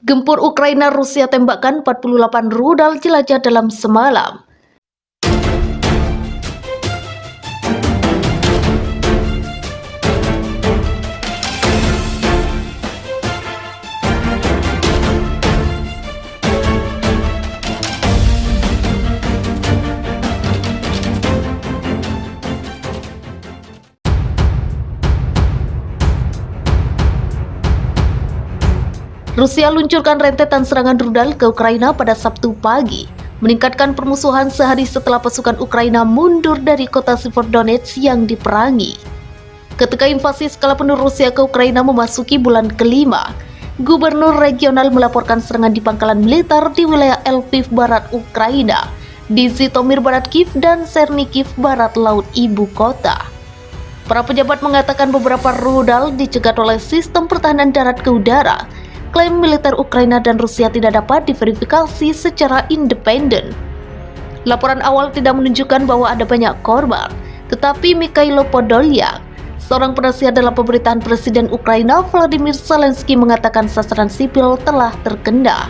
Gempur Ukraina, Rusia tembakkan 48 rudal jelajah dalam semalam. Rusia luncurkan rentetan serangan rudal ke Ukraina pada Sabtu pagi, meningkatkan permusuhan sehari setelah pasukan Ukraina mundur dari kota Severodonetsk yang diperangi. Ketika invasi skala penuh Rusia ke Ukraina memasuki bulan kelima, gubernur regional melaporkan serangan di pangkalan militer di wilayah Lviv barat Ukraina, di Zhytomyr barat Kiev dan Chernihiv barat laut ibu kota. Para pejabat mengatakan beberapa rudal dicegat oleh sistem pertahanan darat ke udara. Klaim militer Ukraina dan Rusia tidak dapat diverifikasi secara independen. Laporan awal tidak menunjukkan bahwa ada banyak korban, tetapi Mikhailo Podolyak, seorang penasihat dalam pemerintahan Presiden Ukraina Volodymyr Zelensky, mengatakan sasaran sipil telah terkena.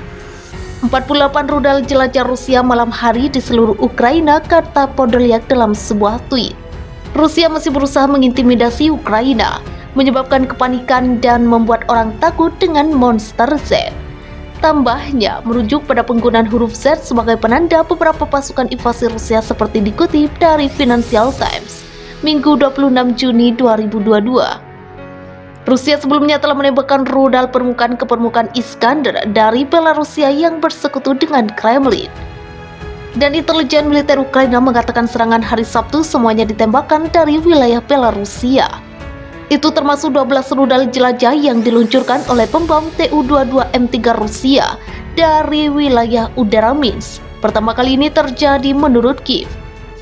48 rudal jelajah Rusia malam hari di seluruh Ukraina, kata Podolyak dalam sebuah tweet. Rusia masih berusaha mengintimidasi Ukraina, menyebabkan kepanikan dan membuat orang takut dengan monster Z. Tambahnya, merujuk pada penggunaan huruf Z sebagai penanda beberapa pasukan invasi Rusia seperti dikutip dari Financial Times, Minggu 26 Juni 2022. Rusia sebelumnya telah menembakkan rudal permukaan ke permukaan Iskander dari Belarusia yang bersekutu dengan Kremlin. Dan intelijen militer Ukraina mengatakan serangan hari Sabtu semuanya ditembakkan dari wilayah Belarusia. Itu termasuk 12 rudal jelajah yang diluncurkan oleh pembom Tu-22M3 Rusia dari wilayah udara Minsk. Pertama kali ini terjadi menurut Kiev.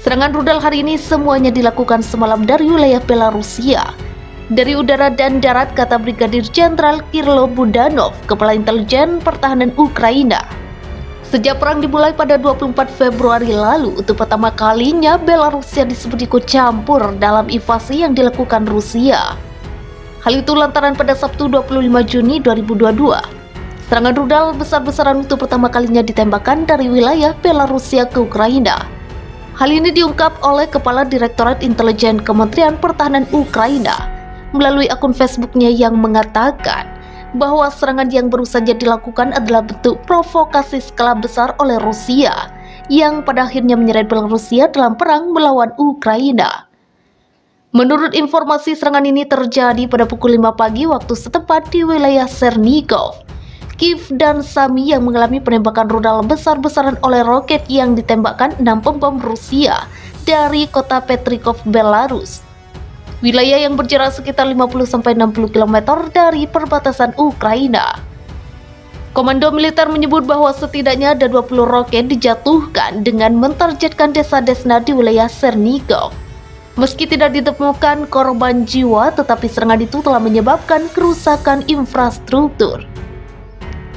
Serangan rudal hari ini semuanya dilakukan semalam dari wilayah Belarusia, dari udara dan darat, kata Brigadir Jenderal Kirlo Budanov, Kepala Intelijen Pertahanan Ukraina. Sejak perang dimulai pada 24 Februari lalu, untuk pertama kalinya Belarusia disebut ikut campur dalam invasi yang dilakukan Rusia. Hal itu lantaran pada Sabtu 25 Juni 2022, serangan rudal besar-besaran untuk pertama kalinya ditembakkan dari wilayah Belarusia ke Ukraina. Hal ini diungkap oleh Kepala Direktorat Intelijen Kementerian Pertahanan Ukraina melalui akun Facebooknya yang mengatakan bahwa serangan yang baru saja dilakukan adalah bentuk provokasi skala besar oleh Rusia yang pada akhirnya menyeret Belarusia dalam perang melawan Ukraina. Menurut informasi, serangan ini terjadi pada pukul 5 pagi waktu setempat di wilayah Chernihiv, Kiev dan Sami yang mengalami penembakan rudal besar-besaran oleh roket yang ditembakkan 6 pembom Rusia dari kota Petrikov, Belarus. Wilayah yang berjarak sekitar 50-60 km dari perbatasan Ukraina. Komando militer menyebut bahwa setidaknya ada 20 roket dijatuhkan dengan mentargetkan desa-desa di wilayah Chernihiv. Meski tidak ditemukan korban jiwa, tetapi serangan itu telah menyebabkan kerusakan infrastruktur.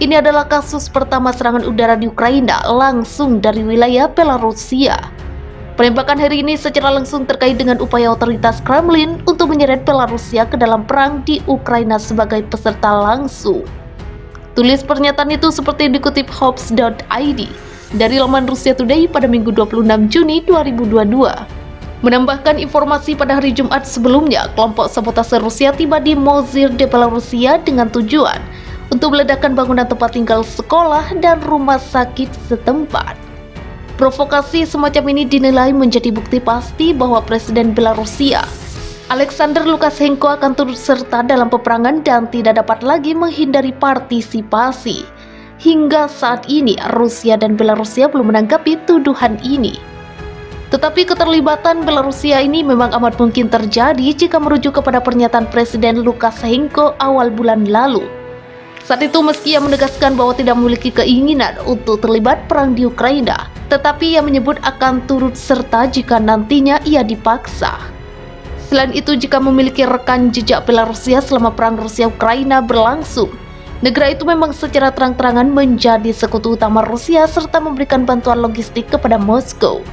Ini adalah kasus pertama serangan udara di Ukraina langsung dari wilayah Belarusia. Penembakan hari ini secara langsung terkait dengan upaya otoritas Kremlin untuk menyeret Belarusia ke dalam perang di Ukraina sebagai peserta langsung. Tulis pernyataan itu seperti dikutip Hops.id dari laman Russia Today pada Minggu 26 Juni 2022. Menambahkan informasi pada hari Jumat sebelumnya, kelompok sabotase Rusia tiba di Mozyr de Belarusia dengan tujuan untuk meledakkan bangunan tempat tinggal, sekolah, dan rumah sakit setempat. Provokasi semacam ini dinilai menjadi bukti pasti bahwa Presiden Belarusia, Alexander Lukashenko, akan turut serta dalam peperangan dan tidak dapat lagi menghindari partisipasi. Hingga saat ini, Rusia dan Belarusia belum menanggapi tuduhan ini. Tetapi keterlibatan Belarusia ini memang amat mungkin terjadi jika merujuk kepada pernyataan Presiden Lukashenko awal bulan lalu. Saat itu meski ia menegaskan bahwa tidak memiliki keinginan untuk terlibat perang di Ukraina, tetapi ia menyebut akan turut serta jika nantinya ia dipaksa. Selain itu, jika memiliki rekam jejak Belarusia selama perang Rusia-Ukraina berlangsung, negara itu memang secara terang-terangan menjadi sekutu utama Rusia serta memberikan bantuan logistik kepada Moskow.